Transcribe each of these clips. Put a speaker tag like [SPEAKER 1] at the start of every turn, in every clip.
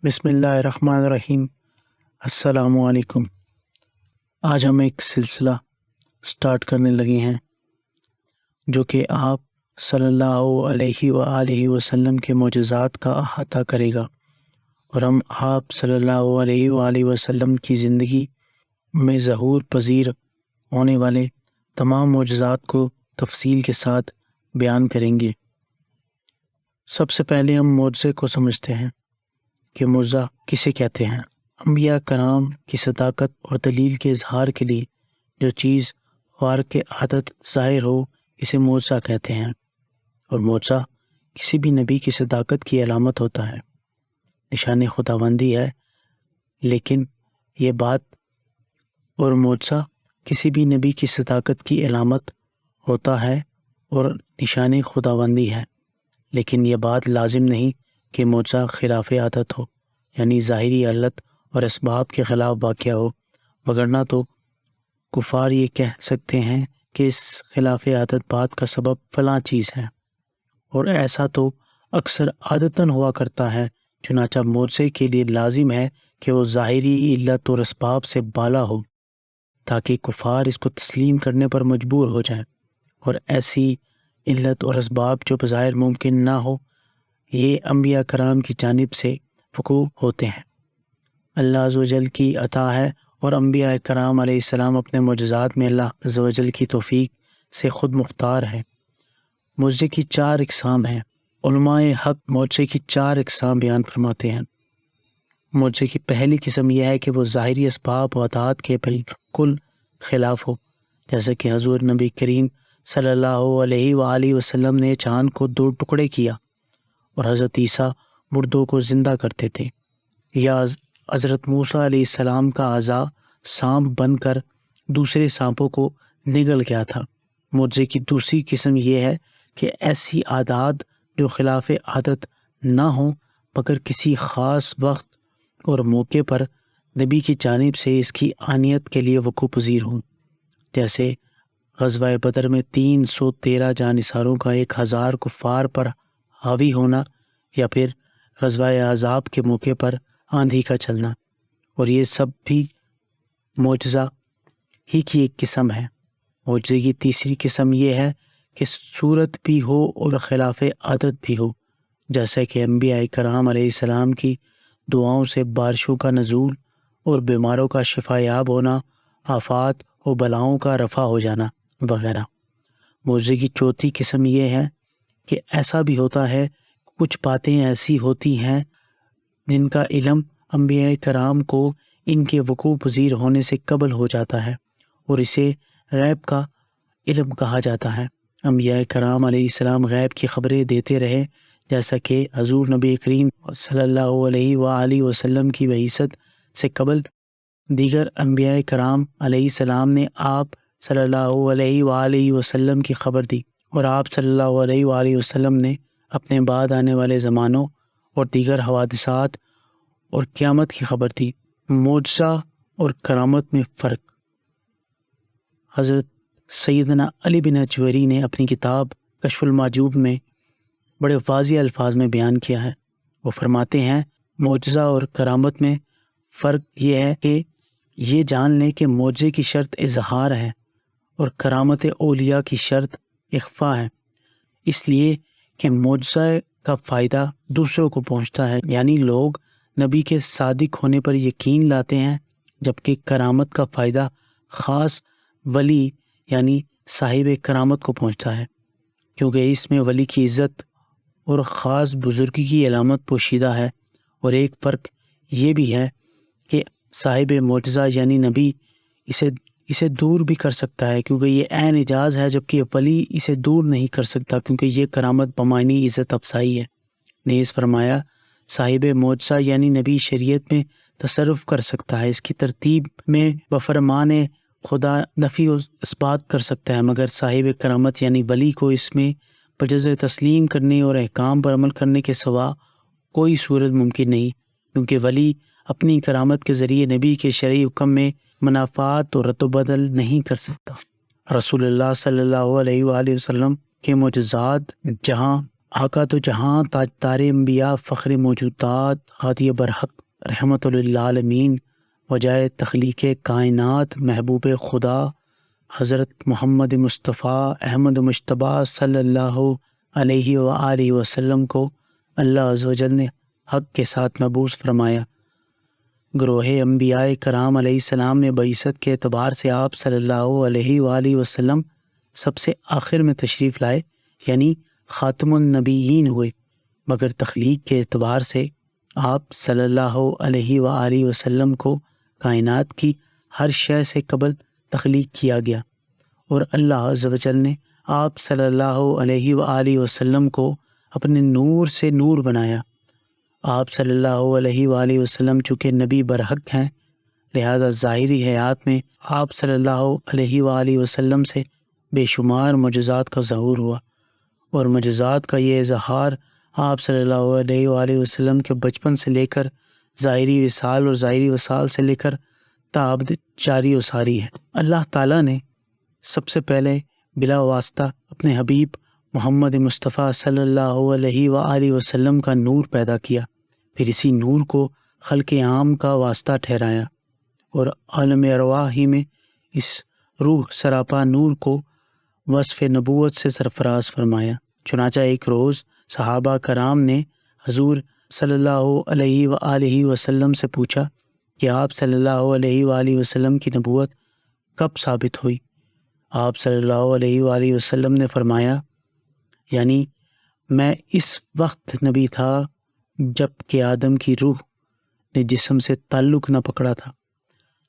[SPEAKER 1] بسم اللہ الرحمن الرحیم۔ السلام علیکم۔ آج ہم ایک سلسلہ سٹارٹ کرنے لگے ہیں جو کہ آپ صلی اللہ علیہ وآلہ وسلم کے معجزات کا احاطہ کرے گا، اور ہم آپ صلی اللہ علیہ وآلہ وسلم کی زندگی میں ظہور پذیر ہونے والے تمام معجزات کو تفصیل کے ساتھ بیان کریں گے۔ سب سے پہلے ہم معجزے کو سمجھتے ہیں کہ معجزہ کسے کہتے ہیں۔ انبیاء کرام کی صداقت اور دلیل کے اظہار کے لیے جو چیز خارق عادت ظاہر ہو اسے معجزہ کہتے ہیں، اور معجزہ کسی بھی نبی کی صداقت کی علامت ہوتا ہے، نشان خداوندی ہے۔ لیکن یہ بات اور معجزہ کسی بھی نبی کی صداقت کی علامت ہوتا ہے اور نشان خداوندی ہے، لیکن یہ بات لازم نہیں کہ معجزہ خلاف عادت ہو، یعنی ظاہری علت اور اسباب کے خلاف واقع ہو، وگرنہ تو کفار یہ کہہ سکتے ہیں کہ اس خلاف عادت بات کا سبب فلاں چیز ہے، اور ایسا تو اکثر عادتاً ہوا کرتا ہے۔ چنانچہ معجزے کے لیے لازم ہے کہ وہ ظاہری علت اور اسباب سے بالا ہو تاکہ کفار اس کو تسلیم کرنے پر مجبور ہو جائیں، اور ایسی علت اور اسباب جو بظاہر ممکن نہ ہو یہ انبیاء کرام کی جانب سے وقوع ہوتے ہیں۔ اللہ عز و جل کی عطا ہے، اور انبیاء کرام علیہ السلام اپنے معجزات میں اللہ عز و جل کی توفیق سے خود مختار ہے۔ معجزے کی 4 اقسام ہیں۔ علماء حق معجزے کی 4 اقسام بیان فرماتے ہیں۔ معجزے کی پہلی قسم یہ ہے کہ وہ ظاہری اسباب و عادات کے بالکل خلاف ہو، جیسے کہ حضور نبی کریم صلی اللہ علیہ وآلہ وسلم نے چاند کو 2 ٹکڑے کیا، اور حضرت عیسیٰ مردوں کو زندہ کرتے تھے، یا حضرت موسیٰ علیہ السلام کا اعضاء سانپ بن کر دوسرے سانپوں کو نگل گیا تھا۔ معجزے کی دوسری قسم یہ ہے کہ ایسی عادات جو خلاف عادت نہ ہوں مگر کسی خاص وقت اور موقع پر نبی کی جانب سے اس کی آنیت کے لیے وقوع پذیر ہوں، جیسے غزوہ بدر میں 313 جانثاروں کا 1000 کفار پر حاوی ہونا، یا پھر غزوہ احزاب کے موقع پر آندھی کا چلنا، اور یہ سب بھی معجزہ ہی کی ایک قسم ہے۔ معجزے کی تیسری قسم یہ ہے کہ صورت بھی ہو اور خلاف عادت بھی ہو، جیسا کہ انبیاء کرام علیہ السلام کی دعاؤں سے بارشوں کا نزول اور بیماروں کا شفا یاب ہونا، آفات و بلاؤں کا رفع ہو جانا وغیرہ۔ معجزے کی چوتھی قسم یہ ہے کہ ایسا بھی ہوتا ہے کچھ باتیں ایسی ہوتی ہیں جن کا علم انبیاء کرام کو ان کے وقوع پذیر ہونے سے قبل ہو جاتا ہے، اور اسے غیب کا علم کہا جاتا ہے۔ انبیاء کرام علیہ السلام غیب کی خبریں دیتے رہے، جیسا کہ حضور نبی کریم صلی اللہ علیہ وآلہ وسلم کی بعثت سے قبل دیگر انبیاء کرام علیہ السلام نے آپ صلی اللہ علیہ وآلہ وسلم کی خبر دی، اور آپ صلی اللہ علیہ وآلہ وسلم نے اپنے بعد آنے والے زمانوں اور دیگر حوادثات اور قیامت کی خبر دی۔ معجزہ اور کرامت میں فرق۔ حضرت سیدنا علی بن اجویری نے اپنی کتاب کشف المحجوب میں بڑے واضح الفاظ میں بیان کیا ہے۔ وہ فرماتے ہیں معجزہ اور کرامت میں فرق یہ ہے کہ یہ جان لیں کہ معجزے کی شرط اظہار ہے اور کرامت اولیاء کی شرط اخفاء ہے، اس لیے کہ معجزہ کا فائدہ دوسروں کو پہنچتا ہے، یعنی لوگ نبی کے صادق ہونے پر یقین لاتے ہیں، جبکہ کرامت کا فائدہ خاص ولی یعنی صاحب کرامت کو پہنچتا ہے، کیونکہ اس میں ولی کی عزت اور خاص بزرگی کی علامت پوشیدہ ہے۔ اور ایک فرق یہ بھی ہے کہ صاحب معجزہ یعنی نبی اسے دور بھی کر سکتا ہے کیونکہ یہ عین اعجاز ہے، جبکہ ولی اسے دور نہیں کر سکتا کیونکہ یہ کرامت بمعنی عزت افزائی ہے۔ نیز فرمایا صاحب معجزہ یعنی نبی شریعت میں تصرف کر سکتا ہے، اس کی ترتیب میں بفرمان خدا نفی و اثبات کر سکتا ہے، مگر صاحب کرامت یعنی ولی کو اس میں بجز تسلیم کرنے اور احکام پر عمل کرنے کے سوا کوئی صورت ممکن نہیں، کیونکہ ولی اپنی کرامت کے ذریعے نبی کے شرعی حکم میں منافعات و رد و بدل نہیں کر سکتا۔ رسول اللہ صلی اللہ علیہ وآلہ وسلم کے معجزات جہاں آقا تو جہاں تاجدار انبیاء فخر موجودات ہادی برحق رحمت للعالمین وجائے تخلیق کائنات محبوب خدا حضرت محمد مصطفیٰ احمد مجتبیٰ صلی اللہ علیہ وآلہ وسلم کو اللہ عز و جل نے حق کے ساتھ مبعوث فرمایا۔ گروہ انبیاء کرام علیہ السلام میں بعثت کے اعتبار سے آپ صلی اللہ علیہ وآلہ وسلم سب سے آخر میں تشریف لائے، یعنی خاتم النبیین ہوئے، مگر تخلیق کے اعتبار سے آپ صلی اللہ علیہ وآلہ وسلم کو کائنات کی ہر شے سے قبل تخلیق کیا گیا، اور اللہ عز و جل نے آپ صلی اللہ علیہ وآلہ وسلم کو اپنے نور سے نور بنایا۔ آپ صلی اللہ علیہ وآلہ وسلم چونکہ نبی برحق ہیں، لہذا ظاہری حیات میں آپ صلی اللہ علیہ وآلہ وسلم سے بے شمار معجزات کا ظہور ہوا، اور معجزات کا یہ اظہار آپ صلی اللہ علیہ وآلہ وسلم کے بچپن سے لے کر ظاہری وصال اور ظاہری وصال سے لے کر تابد جاری و ساری ہے۔ اللہ تعالیٰ نے سب سے پہلے بلا واسطہ اپنے حبیب محمد مصطفیٰ صلی اللہ علیہ وآلہ وسلم کا نور پیدا کیا، پھر اسی نور کو خلق عام کا واسطہ ٹھہرایا، اور عالم ارواح ہی میں اس روح سراپا نور کو وصف نبوت سے سرفراز فرمایا۔ چنانچہ ایک روز صحابہ کرام نے حضور صلی اللہ علیہ وآلہ وسلم سے پوچھا کہ آپ صلی اللہ علیہ وآلہ وسلم کی نبوت کب ثابت ہوئی؟ آپ صلی اللہ علیہ وآلہ وسلم نے فرمایا، یعنی میں اس وقت نبی تھا جب کہ آدم کی روح نے جسم سے تعلق نہ پکڑا تھا،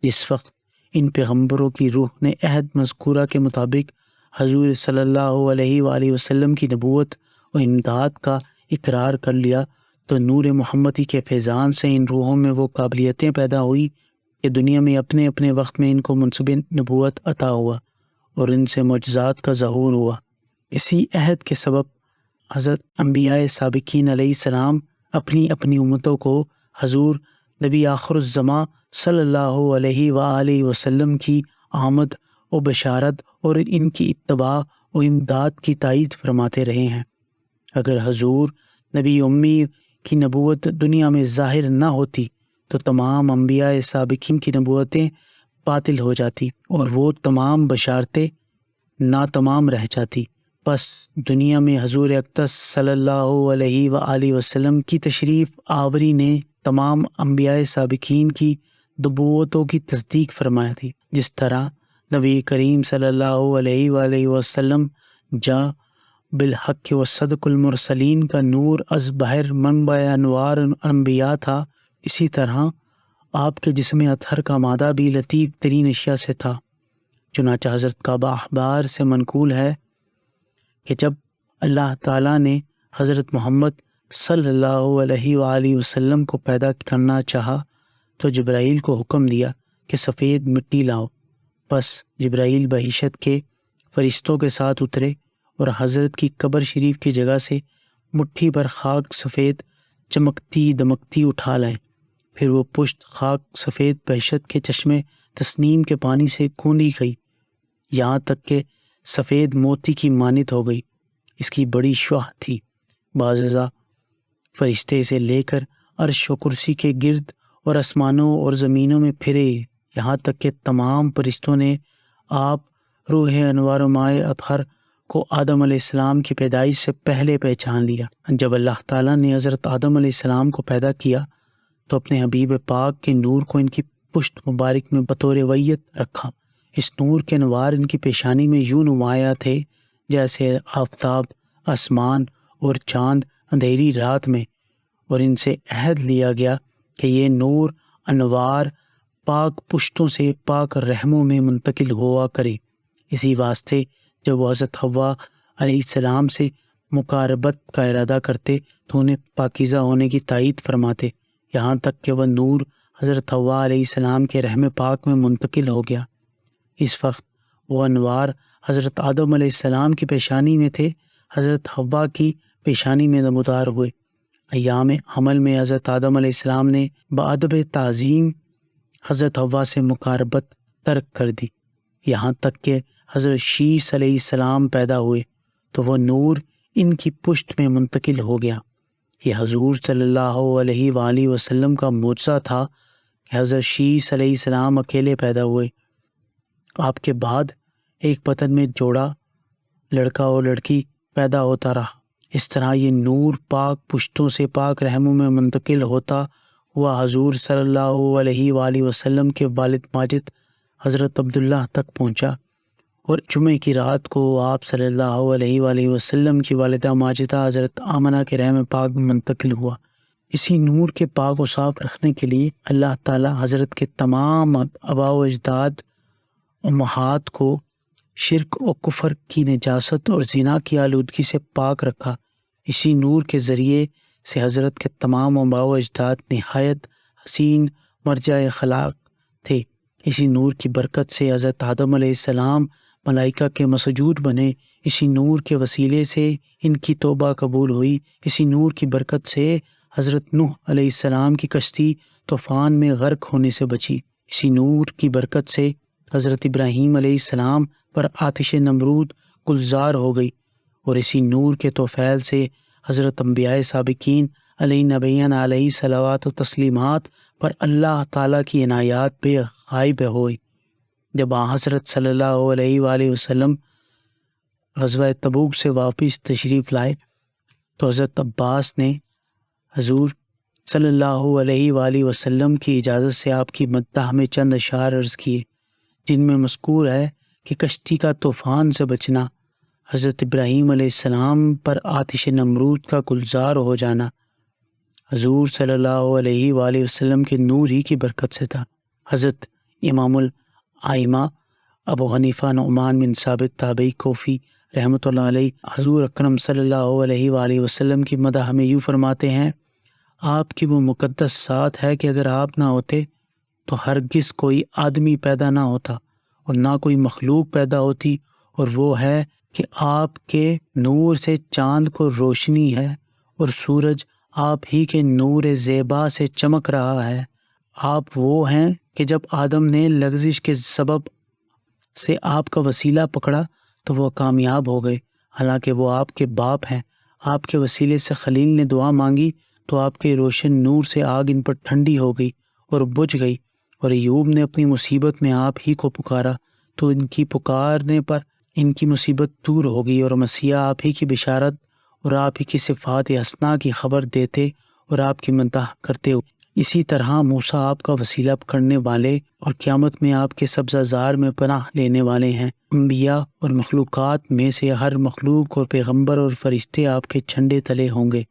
[SPEAKER 1] جس وقت ان پیغمبروں کی روح نے عہد مذکورہ کے مطابق حضور صلی اللہ علیہ وآلہ وسلم کی نبوت و امداد کا اقرار کر لیا، تو نور محمدی کے فیضان سے ان روحوں میں وہ قابلیتیں پیدا ہوئی کہ دنیا میں اپنے اپنے وقت میں ان کو منصب نبوت عطا ہوا اور ان سے معجزات کا ظہور ہوا۔ اسی عہد کے سبب حضرت انبیاء سابقین علیہ السلام اپنی اپنی امتوں کو حضور نبی آخر الزماں صلی اللہ علیہ وآلہ وسلم کی آمد و بشارت اور ان کی اتباع و امداد کی تائید فرماتے رہے ہیں۔ اگر حضور نبی امی کی نبوت دنیا میں ظاہر نہ ہوتی تو تمام انبیاء سابقین کی نبوتیں باطل ہو جاتی اور وہ تمام بشارتیں ناتمام رہ جاتی۔ بس دنیا میں حضور اقدس صلی اللہ علیہ وآلہ وسلم کی تشریف آوری نے تمام انبیاء سابقین کی نبوتوں کی تصدیق فرمایا تھی، جس طرح نبی کریم صلی اللہ علیہ وآلہ وسلم جا بالحق و صدق المرسلین کا نور از بحر منبع انوار انبیاء تھا، اسی طرح آپ کے جسم اطہر کا مادہ بھی لطیف ترین اشیاء سے تھا۔ چنانچہ حضرت کعبہ احبار سے منقول ہے کہ جب اللہ تعالیٰ نے حضرت محمد صلی اللہ علیہ وآلہ وسلم کو پیدا کرنا چاہا تو جبرائیل کو حکم دیا کہ سفید مٹی لاؤ۔ بس جبرائیل بحیثیت کے فرشتوں کے ساتھ اترے اور حضرت کی قبر شریف کی جگہ سے مٹھی پر خاک سفید چمکتی دمکتی اٹھا لائے، پھر وہ پشت خاک سفید بحیثیت کے چشمے تسنیم کے پانی سے گوندی گئی، یہاں تک کہ سفید موتی کی مانند ہو گئی۔ اس کی بڑی شعاع تھی، بعض فرشتے اسے لے کر عرش و کرسی کے گرد اور آسمانوں اور زمینوں میں پھرے، یہاں تک کہ تمام فرشتوں نے آپ روح انوار و مائع اطہر کو آدم علیہ السلام کی پیدائش سے پہلے پہچان لیا۔ جب اللہ تعالیٰ نے حضرت آدم علیہ السلام کو پیدا کیا تو اپنے حبیب پاک کے نور کو ان کی پشت مبارک میں بطور ویت رکھا۔ اس نور کے انوار ان کی پیشانی میں یوں نمایاں تھے جیسے آفتاب، آسمان اور چاند اندھیری رات میں، اور ان سے عہد لیا گیا کہ یہ نور انوار پاک پشتوں سے پاک رحموں میں منتقل ہوا کرے۔ اسی واسطے جب وہ حضرت حوا علیہ السلام سے مقاربت کا ارادہ کرتے تو انہیں پاکیزہ ہونے کی تائید فرماتے، یہاں تک کہ وہ نور حضرت حوا علیہ السلام کے رحم پاک میں منتقل ہو گیا۔ اس وقت وہ انوار حضرت آدم علیہ السلام کی پیشانی میں تھے، حضرت حوا کی پیشانی میں نمودار ہوئے۔ ایام حمل میں حضرت آدم علیہ السلام نے بادب تعظیم حضرت حوا سے مقاربت ترک کر دی، یہاں تک کہ حضرت شیس علیہ السلام پیدا ہوئے تو وہ نور ان کی پشت میں منتقل ہو گیا۔ یہ حضور صلی اللہ علیہ وآلہ وسلم کا معجزہ تھا کہ حضرت شیس علیہ السلام اکیلے پیدا ہوئے۔ آپ کے بعد ایک بدن میں جوڑا لڑکا اور لڑکی پیدا ہوتا رہا۔ اس طرح یہ نور پاک پشتوں سے پاک رحموں میں منتقل ہوتا ہوا حضور صلی اللہ علیہ وآلہ وسلم کے والد ماجد حضرت عبداللہ تک پہنچا، اور جمعے کی رات کو آپ صلی اللہ علیہ وآلہ وسلم کی والدہ ماجدہ حضرت آمنہ کے رحم پاک میں منتقل ہوا۔ اسی نور کے پاک و صاف رکھنے کے لیے اللہ تعالی حضرت کے تمام آباء و اجداد امہات کو شرک و کفر کی نجاست اور زنا کی آلودگی سے پاک رکھا۔ اسی نور کے ذریعے سے حضرت کے تمام آباء و اجداد نہایت حسین مرجع اخلاق تھے۔ اسی نور کی برکت سے حضرت آدم علیہ السلام ملائکہ کے مسجود بنے۔ اسی نور کے وسیلے سے ان کی توبہ قبول ہوئی۔ اسی نور کی برکت سے حضرت نوح علیہ السلام کی کشتی طوفان میں غرق ہونے سے بچی۔ اسی نور کی برکت سے حضرت ابراہیم علیہ السلام پر آتش نمرود گلزار ہو گئی، اور اسی نور کے توفیل سے حضرت انبیاء سابقین علیہ نبیین علیہ صلوات و تسلیمات پر اللہ تعالیٰ کی عنایات بے غائب ہوئی۔ جب حضرت صلی اللہ علیہ وآلہ وسلم غزوہ تبوک سے واپس تشریف لائے تو حضرت عباس نے حضور صلی اللہ علیہ وآلہ وسلم کی اجازت سے آپ کی مدح میں چند اشعار عرض کیے، جن میں مذکور ہے کہ کشتی کا طوفان سے بچنا، حضرت ابراہیم علیہ السلام پر آتش نمرود کا گلزار ہو جانا حضور صلی اللہ علیہ وآلہ وسلم کے نور ہی کی برکت سے تھا۔ حضرت امام الائمہ ابو حنیفہ نعمان بن ثابت تابعی کوفی رحمۃ اللہ علیہ حضور اکرم صلی اللہ علیہ وآلہ وسلم کی مدح میں یوں فرماتے ہیں، آپ کی وہ مقدس ذات ہے کہ اگر آپ نہ ہوتے تو ہرگز کوئی آدمی پیدا نہ ہوتا اور نہ کوئی مخلوق پیدا ہوتی، اور وہ ہے کہ آپ کے نور سے چاند کو روشنی ہے اور سورج آپ ہی کے نور زیبا سے چمک رہا ہے۔ آپ وہ ہیں کہ جب آدم نے لغزش کے سبب سے آپ کا وسیلہ پکڑا تو وہ کامیاب ہو گئے، حالانکہ وہ آپ کے باپ ہیں۔ آپ کے وسیلے سے خلیل نے دعا مانگی تو آپ کے روشن نور سے آگ ان پر ٹھنڈی ہو گئی اور بجھ گئی، اور ایوب نے اپنی مصیبت میں آپ ہی کو پکارا تو ان کی پکارنے پر ان کی مصیبت دور ہو گئی، اور مسیح آپ ہی کی بشارت اور آپ ہی کی صفات حسنہ کی خبر دیتے اور آپ کی مدح کرتے ہو۔ اسی طرح موسیٰ آپ کا وسیلہ پکڑنے والے اور قیامت میں آپ کے سبزہ زار میں پناہ لینے والے ہیں۔ انبیاء اور مخلوقات میں سے ہر مخلوق اور پیغمبر اور فرشتے آپ کے جھنڈے تلے ہوں گے۔